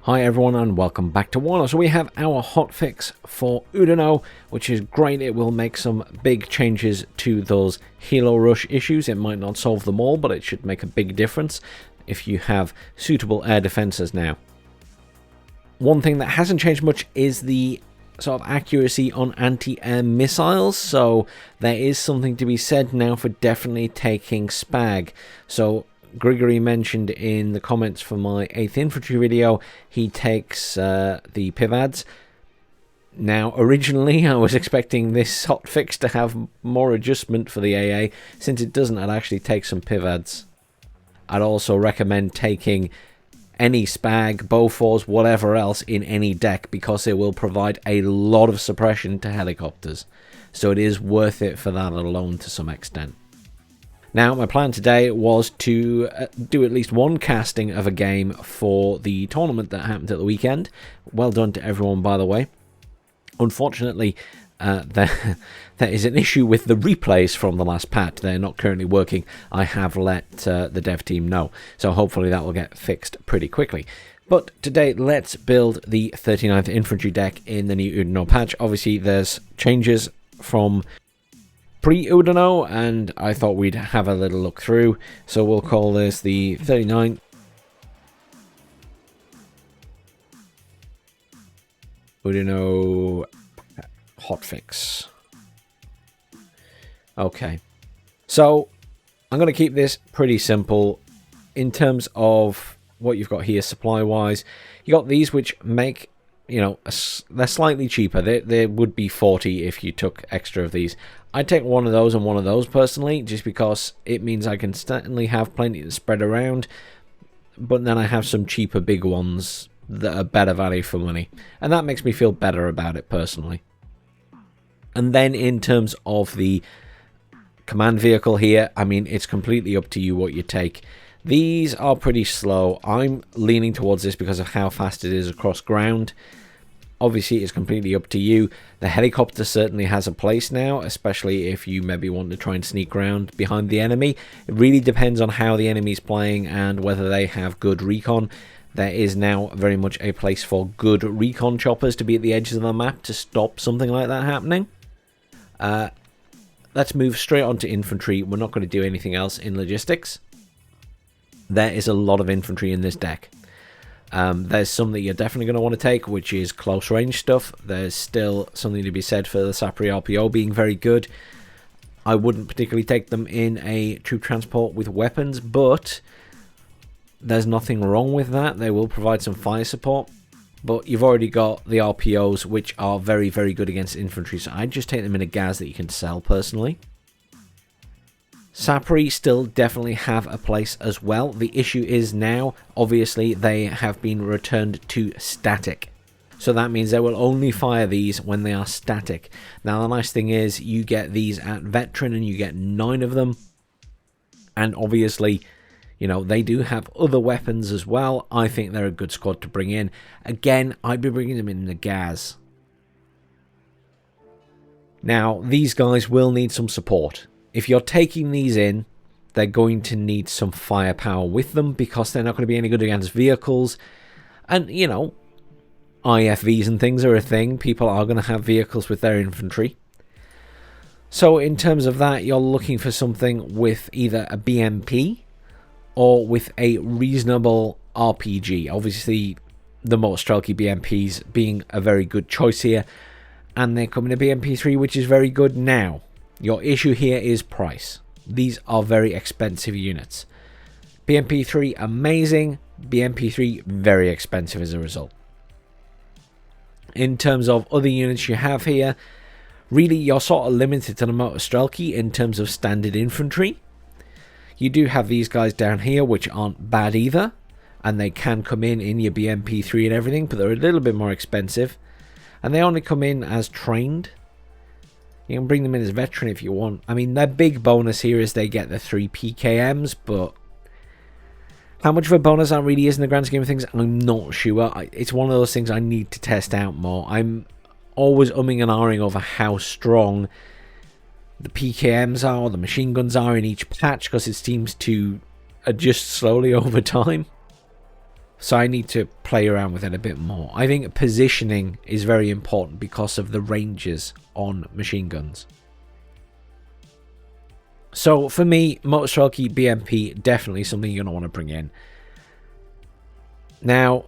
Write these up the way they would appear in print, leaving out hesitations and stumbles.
Hi everyone and welcome back to WARNO. So we have our hotfix for Oudinot, which is great. It will make some big changes to those Helo rush issues. It might not solve them all, but it should make a big difference if you have suitable air defenses now. One thing that hasn't changed much is the sort of accuracy on anti-air missiles, so there is something to be said now for definitely taking SPAAG. So Grigory mentioned in the comments for my 8th Infantry video, he takes the PIVADs. Now, originally, I was expecting this hotfix to have more adjustment for the AA. Since it doesn't, I'd actually take some PIVADs. I'd also recommend taking any SPAAG, Bofors, whatever else in any deck, because it will provide a lot of suppression to helicopters. So it is worth it for that alone to some extent. Now, my plan today was to do at least one casting of a game for the tournament that happened at the weekend. Well done to everyone, by the way. Unfortunately, there is an issue with the replays from the last patch. They're not currently working. I have let the dev team know, so hopefully that will get fixed pretty quickly. But today, let's build the 39th Infantry deck in the new Oudinot patch. Obviously, there's changes from pre-Oudinot, and I thought we'd have a little look through. So we'll call this the 39th Oudinot hotfix. Okay, so I'm going to keep this pretty simple in terms of what you've got here supply-wise. You got these which make, you know, they're slightly cheaper. They would be 40 if you took extra of these. I'd take one of those and one of those personally, just because it means I can certainly have plenty to spread around, but then I have some cheaper big ones that are better value for money, and that makes me feel better about it personally. And then in terms of the command vehicle here, I mean, it's completely up to you what you take. These are pretty slow. I'm leaning towards this because of how fast it is across ground. Obviously, it's completely up to you. The helicopter certainly has a place now, especially if you maybe want to try and sneak around behind the enemy. It really depends on how the enemy's playing and whether they have good recon. There is now very much a place for good recon choppers to be at the edges of the map to stop something like that happening. Let's move straight on to infantry. We're not going to do anything else in logistics. There is a lot of infantry in this deck. There's some that you're definitely going to want to take, which is close range stuff. There's still something to be said for the Sapri RPO being very good. I wouldn't particularly take them in a troop transport with weapons, but there's nothing wrong with that. They will provide some fire support, but you've already got the RPOs, which are very, very good against infantry, so I'd just take them in a gas that you can sell personally. Sapri still definitely have a place as well. The issue is now, obviously, they have been returned to static. So that means they will only fire these when they are static. Now, the nice thing is you get these at veteran and you get 9 of them. And obviously, you know, they do have other weapons as well. I think they're a good squad to bring in. Again, I'd be bringing them in the gas. Now, these guys will need some support. If you're taking these in, they're going to need some firepower with them because they're not going to be any good against vehicles. And, you know, IFVs and things are a thing. People are going to have vehicles with their infantry. So in terms of that, you're looking for something with either a BMP or with a reasonable RPG. Obviously, the most strelky BMPs being a very good choice here. And they're coming to BMP3, which is very good now. Your issue here is price. These are very expensive units. BMP3 amazing, BMP3 very expensive as a result. In terms of other units you have here, really you're sort of limited to the motor Strelky in terms of standard infantry. You do have these guys down here which aren't bad either, and they can come in your BMP3 and everything, but they're a little bit more expensive, and they only come in as trained. You can bring them in as veteran if you want. I mean, their big bonus here is they get the 3 PKMs, but how much of a bonus that really is in the grand scheme of things, I'm not sure. It's one of those things I need to test out more. I'm always umming and ahhing over how strong the PKMs are, or the machine guns are in each patch, because it seems to adjust slowly over time. So I need to play around with it a bit more. I think positioning is very important because of the ranges on machine guns. So for me, Motorstrelky BMP, definitely something you're going to want to bring in. Now,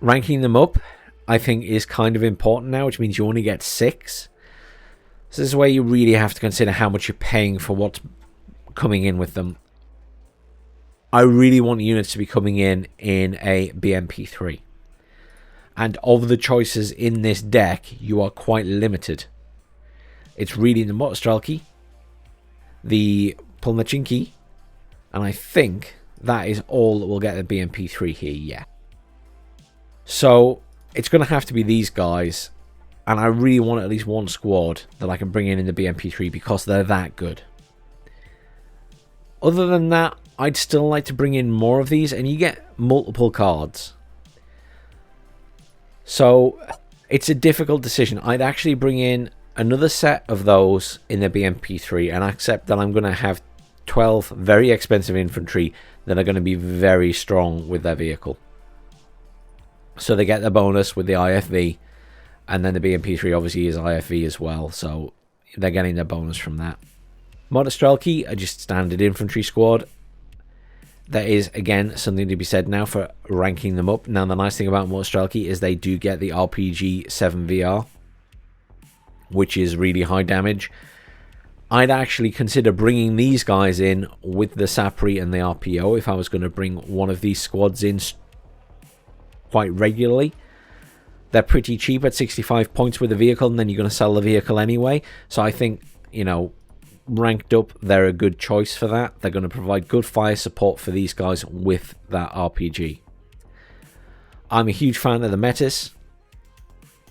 ranking them up, I think, is kind of important now, which means you only get 6. So this is where you really have to consider how much you're paying for what's coming in with them. I really want units to be coming in a BMP3. And of the choices in this deck, you are quite limited. It's really the Motorstrelky, the Pulmachinki, and I think that is all that will get the BMP3 here, yeah. So it's going to have to be these guys, and I really want at least one squad that I can bring in the BMP3 because they're that good. Other than that, I'd still like to bring in more of these, and you get multiple cards. So it's a difficult decision. I'd actually bring in another set of those in the BMP3 and accept that I'm going to have 12 very expensive infantry that are going to be very strong with their vehicle. So they get the bonus with the IFV, and then the BMP3 obviously is IFV as well, so they're getting their bonus from that. Motorstrelky are just standard infantry squad. There is, again, something to be said now for ranking them up. Now, the nice thing about Motorstrelky is they do get the RPG 7VR, which is really high damage. I'd actually consider bringing these guys in with the Sapri and the RPO if I was going to bring one of these squads in quite regularly. They're pretty cheap at 65 points with the vehicle, and then you're going to sell the vehicle anyway. So I think, you know, ranked up, they're a good choice for that. They're going to provide good fire support for these guys with that RPG. I'm a huge fan of the Metis.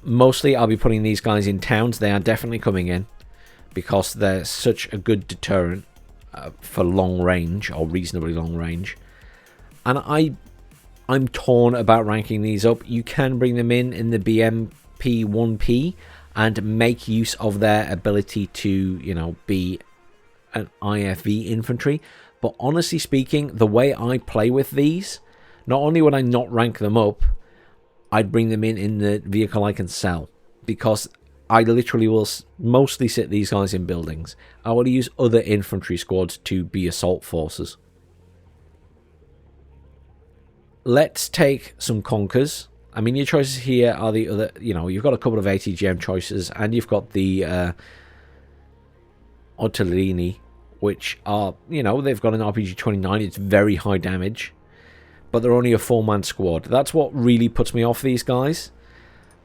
Mostly I'll be putting these guys in towns. They are definitely coming in because they're such a good deterrent for long range, or reasonably long range. And I'm torn about ranking these up. You can bring them in the BMP 1P and make use of their ability to, you know, be an IFV infantry. But honestly speaking, the way I play with these, not only would I not rank them up, I'd bring them in the vehicle I can sell, because I literally will mostly sit these guys in buildings. I will use other infantry squads to be assault forces. Let's take some conkers. I mean, your choices here are the other, you know, you've got a couple of ATGM choices, and you've got the Ottolini, which are, you know, they've got an RPG 29. It's very high damage, but they're only a 4-man squad. That's what really puts me off these guys.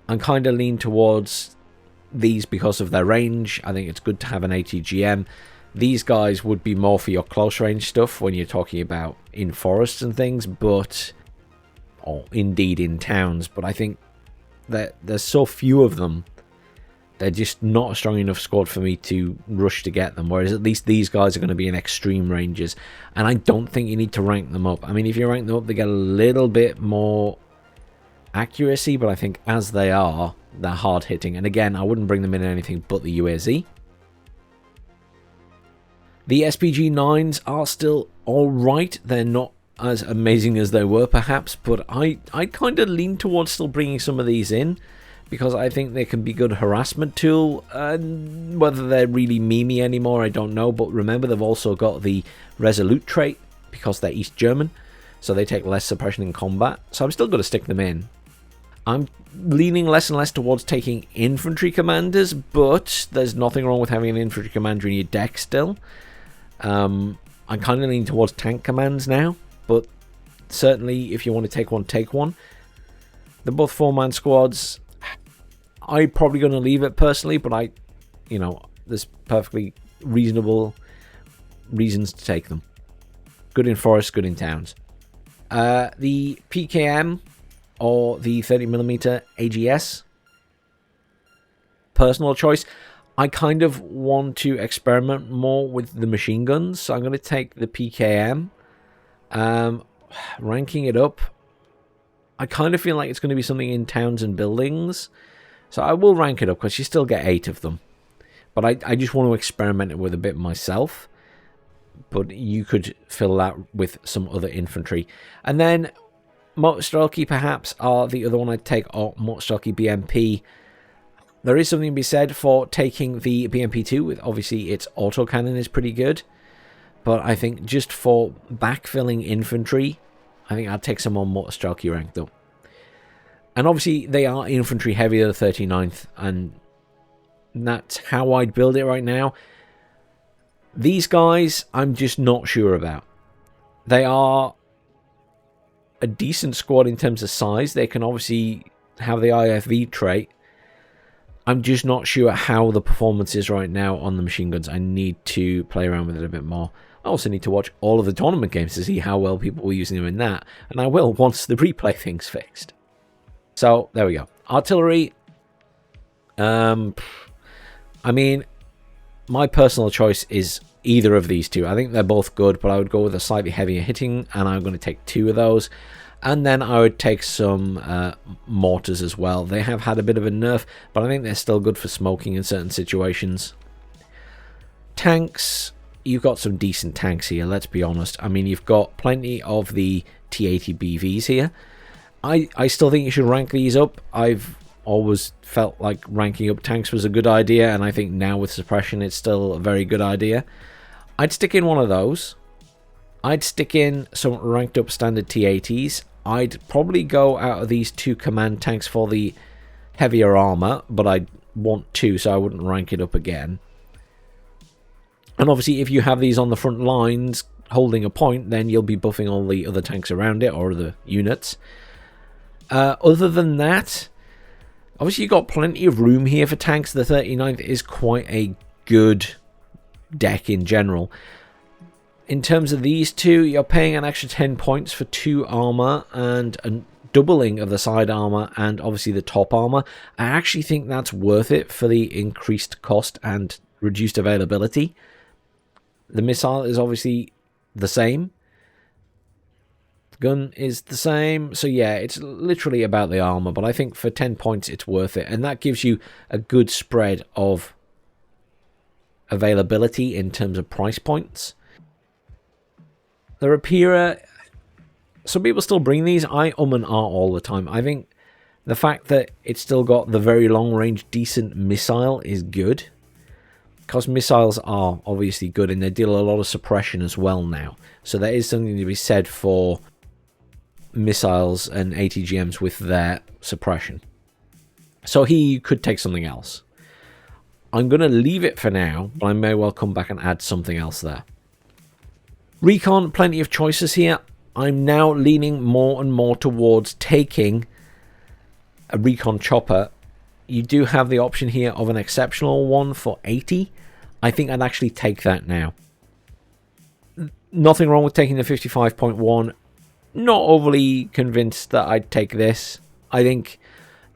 I'm kind of lean towards these because of their range. I think it's good to have an ATGM. These guys would be more for your close range stuff when you're talking about in forests and things, but or indeed in towns, but I think that there's so few of them, they're just not a strong enough squad for me to rush to get them, whereas at least these guys are going to be in extreme ranges, and I don't think you need to rank them up. I mean, if you rank them up, they get a little bit more accuracy, but I think as they are, they're hard hitting, and again, I wouldn't bring them in anything but the UAZ. The SPG 9s are still alright, they're not as amazing as they were perhaps, but I kind of lean towards still bringing some of these in because I think they can be good harassment tool, and whether they're really memey anymore I don't know, but remember they've also got the Resolute trait because they're East German, so they take less suppression in combat, so I'm still going to stick them in. I'm leaning less and less towards taking infantry commanders, but there's nothing wrong with having an infantry commander in your deck still. I'm kind of leaning towards tank commands now, but certainly if you want to take one, take one. They're both 4-man squads. I'm probably going to leave it personally, but you know, there's perfectly reasonable reasons to take them. Good in forests, good in towns. The PKM or the 30mm AGS, personal choice. I kind of want to experiment more with the machine guns, so I'm going to take the PKM. Ranking it up, I kind of feel like it's going to be something in towns and buildings, so I will rank it up because you still get 8 of them, but I just want to experiment it with a bit myself. but you could fill that with some other infantry. And then Motorstrelki perhaps are the other one I'd take, or Motorstrelki BMP. There is something to be said for taking the BMP2 with, obviously, its autocannon is pretty good. But I think just for backfilling infantry, I think I'd take some more Motorstrelki ranked up. And obviously, they are infantry heavier, the 39th, and that's how I'd build it right now. These guys, I'm just not sure about. They are a decent squad in terms of size. They can obviously have the IFV trait. I'm just not sure how the performance is right now on the machine guns. I need to play around with it a bit more. I also need to watch all of the tournament games to see how well people were using them in that. And I will once the replay thing's fixed. So, there we go. Artillery. I mean, my personal choice is either of these two. I think they're both good, but I would go with a slightly heavier hitting, and I'm going to take 2 of those. And then I would take some mortars as well. They have had a bit of a nerf, but I think they're still good for smoking in certain situations. Tanks. You've got some decent tanks here, let's be honest. I mean, you've got plenty of the T80 BVs here. I still think you should rank these up. I've always felt like ranking up tanks was a good idea, and I think now with suppression it's still a very good idea. I'd stick in one of those. I'd stick in some ranked up standard T80s. I'd probably go out of these 2 command tanks for the heavier armor, but I'd want 2, so I wouldn't rank it up again. And obviously, if you have these on the front lines holding a point, then you'll be buffing all the other tanks around it, or the units. Other than that, obviously you've got plenty of room here for tanks. The 39th is quite a good deck in general. In terms of these two, you're paying an extra 10 points for 2 armor and a doubling of the side armor and obviously the top armor. I actually think that's worth it for the increased cost and reduced availability. The missile is obviously the same. The gun is the same. So yeah, it's literally about the armor, but I think for 10 points it's worth it. And that gives you a good spread of availability in terms of price points. The Rapira, some people still bring these. I and ah all the time. I think the fact that it's still got the very long range decent missile is good. Because missiles are obviously good and they deal a lot of suppression as well now. So there is something to be said for missiles and ATGMs with their suppression. So here you could take something else. I'm going to leave it for now, but I may well come back and add something else there. Recon, plenty of choices here. I'm now leaning more and more towards taking a Recon chopper. You do have the option here of an exceptional one for 80. I think I'd actually take that now. Nothing wrong with taking the 55.1. Not overly convinced that I'd take this. I think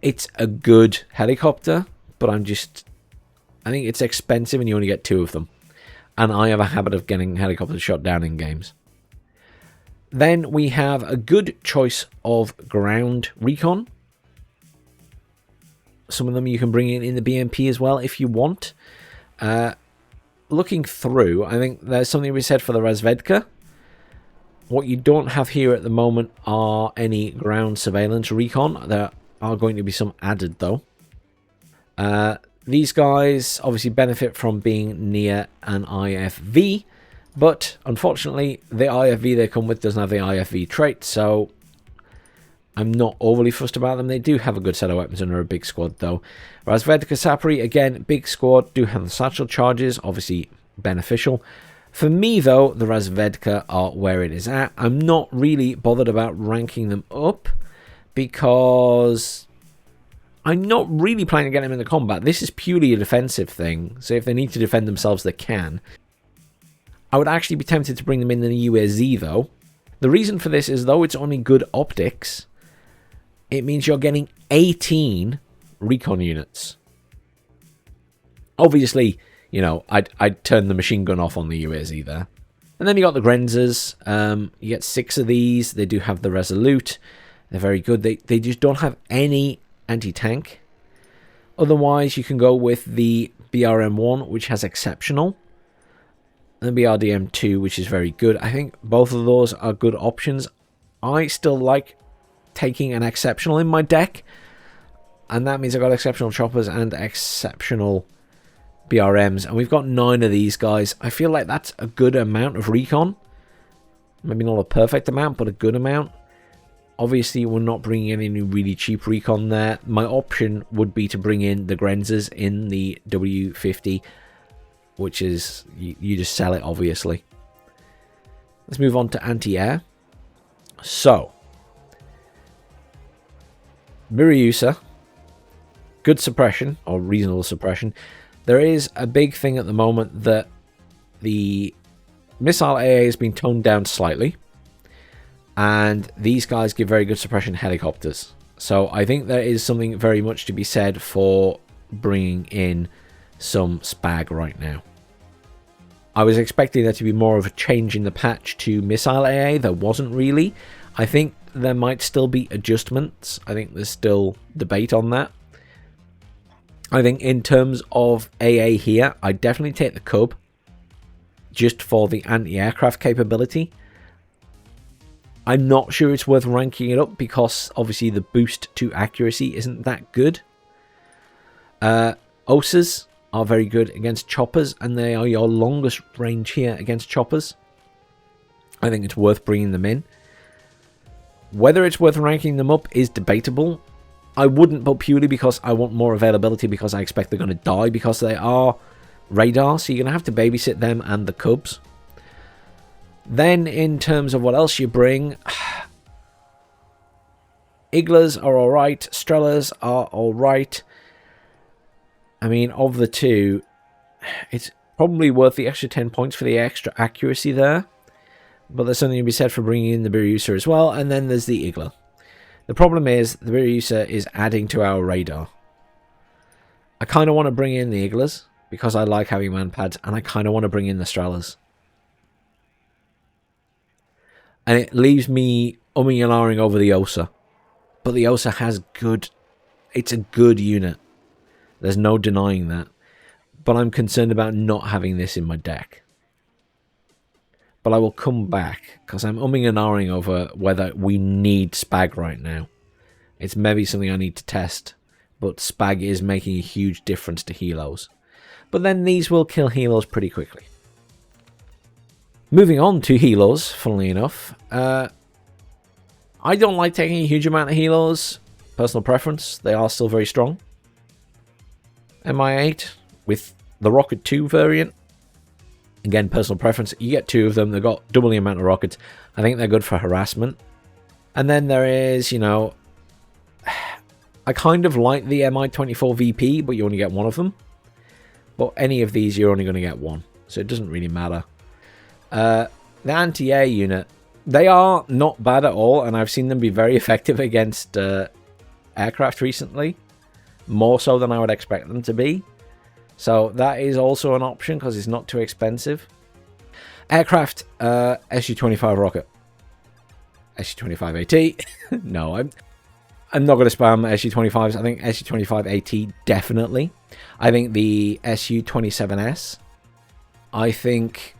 it's a good helicopter, but I think it's expensive and you only get 2 of them. And I have a habit of getting helicopters shot down in games. Then we have a good choice of ground recon. Some of them you can bring in the BMP as well if you want. Looking through, I think there's something to be said for the Razvedka. What you don't have here at the moment are any ground surveillance recon. There are going to be some added though. These guys obviously benefit from being near an IFV, but unfortunately the IFV they come with doesn't have the IFV trait, so I'm not overly fussed about them. They do have a good set of weapons and are a big squad though. Razvedka Sapri, again, big squad, do have the satchel charges, obviously beneficial. For me though, the Razvedka are where it is at. I'm not really bothered about ranking them up because I'm not really planning to get them into combat. This is purely a defensive thing, so if they need to defend themselves, they can. I would actually be tempted to bring them in the UAZ though. The reason for this is, though it's only good optics, it means you're getting 18 recon units. Obviously, you know, I'd turn the machine gun off on the UAZ there. And then you got the Grenzers. You get 6 of these. They do have the Resolute. They're very good. They just don't have any anti-tank. Otherwise, you can go with the BRM-1, which has exceptional. And BRDM2, which is very good. I think both of those are good options. I still like taking an exceptional in my deck, and that means I've got exceptional choppers and exceptional BRMs, and we've got 9 of these guys. I feel like that's a good amount of recon. Maybe not a perfect amount, but a good amount. Obviously, we're not bringing in any really cheap recon there. My option would be to bring in the Grenzers in the W50, which is, you just sell it, obviously. Let's move on to anti-air. So, Biryusa, good suppression, or reasonable suppression. There is a big thing at the moment that the missile AA has been toned down slightly, and these guys give very good suppression helicopters. So I think there is something very much to be said for bringing in some SPAAG right now. I was expecting there to be more of a change in the patch to missile AA. There wasn't really. I think there might still be adjustments. I think there's still debate on that. I think in terms of AA here, I definitely take the Cub just for the anti-aircraft capability. I'm not sure it's worth ranking it up because obviously the boost to accuracy isn't that good. OSAs are very good against choppers, and they are your longest range here against choppers. I think it's worth bringing them in. Whether it's worth ranking them up is debatable. I wouldn't, but purely because I want more availability, because I expect they're going to die because they are radar, so you're going to have to babysit them and the Cubs. Then in terms of what else you bring, Iglas are alright, Strellas are alright. I mean, of the two, it's probably worth the extra 10 points for the extra accuracy there. But there's something to be said for bringing in the Biryusa as well. And then there's the Igla. The problem is the Biryusa is adding to our radar. I kind of want to bring in the Iglas because I like having manpads, and I kind of want to bring in the Strellas. And it leaves me umming and ahhing over the OSA. But the OSA has good... It's a good unit. There's no denying that. But I'm concerned about not having this in my deck. But I will come back, because I'm umming and ahhing over whether we need SPAAG right now. It's maybe something I need to test. But SPAAG is making a huge difference to Helos. But then these will kill Helos pretty quickly. Moving on to Helos, funnily enough. I don't like taking a huge amount of Helos. Personal preference. They are still very strong. MI8 with the Rocket 2 variant. Again, personal preference. You get 2 of them. They've got double the amount of rockets. I think they're good for harassment. And then there is, you know... I kind of like the Mi-24 VP, but you only get 1 of them. But any of these, you're only going to get 1. So it doesn't really matter. The anti-air unit, they are not bad at all, and I've seen them be very effective against aircraft recently. More so than I would expect them to be. So that is also an option because it's not too expensive. Aircraft, SU-25 rocket. SU-25 AT. No, I'm not going to spam SU-25s. I think SU-25 AT definitely. I think the SU-27S. I think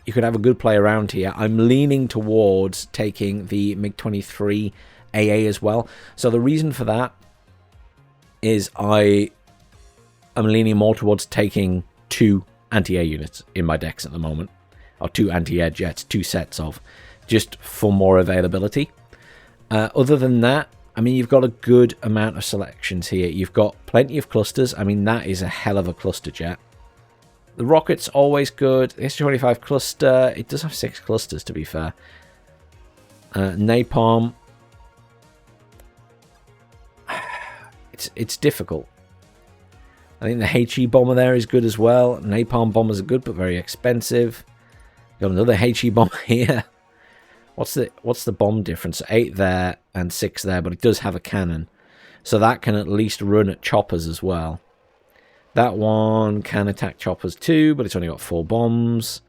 you could have a good play around here. I'm leaning towards taking the MiG-23 AA as well. So the reason for that is I am leaning more towards taking 2 anti-air units in my decks at the moment. Or 2 anti-air jets, 2 sets of, just for more availability. Other than that, I mean, you've got a good amount of selections here. You've got plenty of clusters. I mean, that is a hell of a cluster jet. The rocket's always good. The S-25 cluster, it does have 6 clusters, to be fair. Napalm. It's difficult. I think the HE bomber there is good as well. Napalm bombers are good, but very expensive. Got another HE bomber here. What's the bomb difference? 8 there and 6 there, but it does have a cannon. So that can at least run at choppers as well. That one can attack choppers too, but it's only got 4 bombs.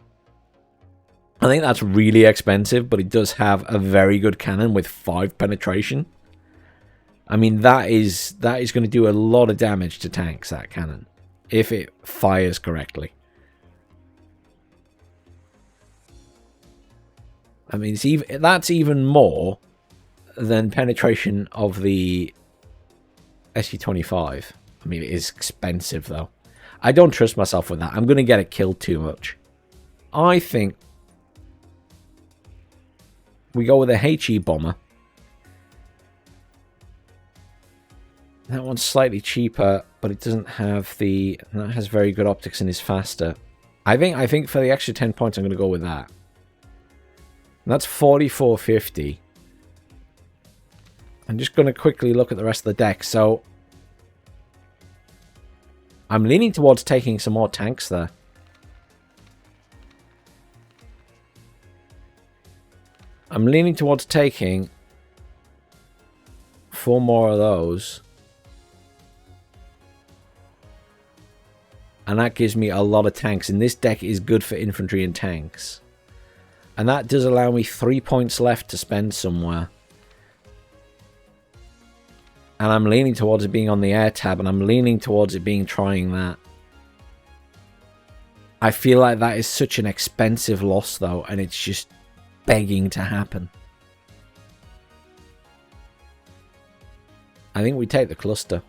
I think that's really expensive, but it does have a very good cannon with 5 penetration. I mean, that is going to do a lot of damage to tanks, that cannon, if it fires correctly. I mean, that's even more than penetration of the SU-25. I mean, it is expensive, though. I don't trust myself with that. I'm going to get it killed too much. I think we go with a HE bomber. That one's slightly cheaper, but it doesn't have the... That has very good optics and is faster. I think for the extra 10 points, I'm going to go with that. And that's 4450. I'm just going to quickly look at the rest of the deck. So I'm leaning towards taking some more tanks there. I'm leaning towards taking 4 more of those. And that gives me a lot of tanks. And this deck is good for infantry and tanks. And that does allow me 3 points left to spend somewhere. And I'm leaning towards it being on the air tab, and I'm leaning towards it being trying that. I feel like that is such an expensive loss, though, and it's just begging to happen. I think we take the cluster.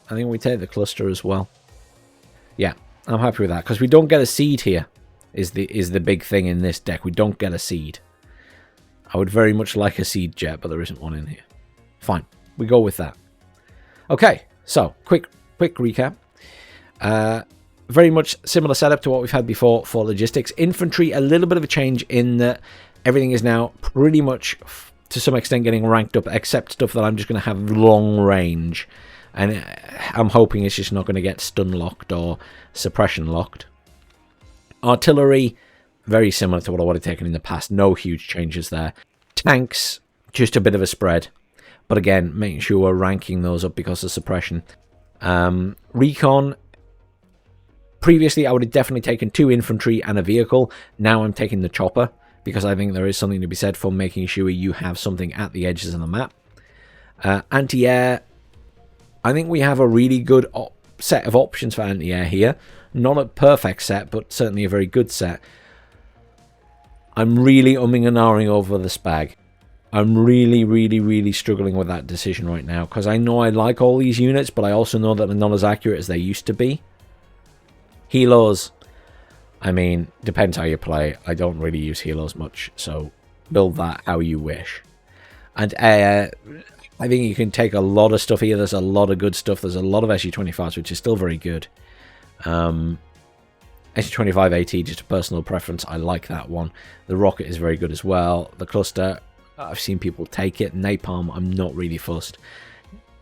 I think we take the cluster as well. Yeah, I'm happy with that, because we don't get a seed here, is the big thing in this deck. We don't get a seed. I would very much like a seed jet, but there isn't one in here. Fine. We go with that. Okay, so quick recap. Very much similar setup to what we've had before for logistics. Infantry, a little bit of a change in that everything is now pretty much, to some extent, getting ranked up, except stuff that I'm just going to have long range. And I'm hoping it's just not going to get stun locked or suppression locked. Artillery, very similar to what I would have taken in the past. No huge changes there. Tanks, just a bit of a spread. But again, making sure we're ranking those up because of suppression. Recon. Previously, I would have definitely taken 2 infantry and a vehicle. Now I'm taking the chopper, because I think there is something to be said for making sure you have something at the edges of the map. Anti-air. I think we have a really good set of options for anti-air here. Not a perfect set, but certainly a very good set. I'm really umming and ahhing over the SPAAG. I'm really struggling with that decision right now, because I know I like all these units, but I also know that they're not as accurate as they used to be. Helos, I mean, depends how you play. I don't really use Helos much, so build that how you wish. And I think you can take a lot of stuff here. There's a lot of good stuff. There's a lot of SU-25s, which is still very good. SU-25 AT, just a personal preference. I like that one. The rocket is very good as well. The cluster, I've seen people take it. Napalm, I'm not really fussed.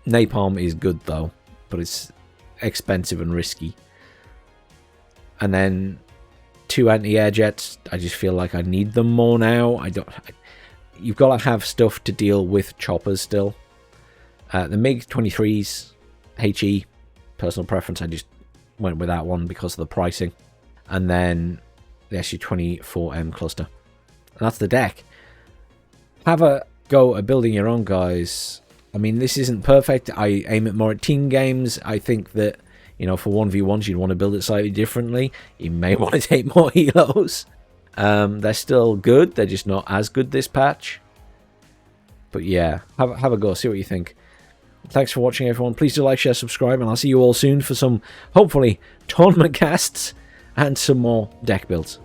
Napalm is good though, but it's expensive and risky. And then 2 anti-air jets. I just feel like I need them more now. You've got to have stuff to deal with choppers still. The MiG-23s, HE, personal preference. I just went with that one because of the pricing. And then the SU-24M cluster. And that's the deck. Have a go at building your own, guys. I mean, this isn't perfect. I aim it more at team games. I think that, you know, for 1v1s, you'd want to build it slightly differently. You may want to take more helos. They're still good. They're just not as good this patch. But yeah, have a go. See what you think. Thanks for watching, everyone. Please do like, share, subscribe, and I'll see you all soon for some, hopefully, tournament casts and some more deck builds.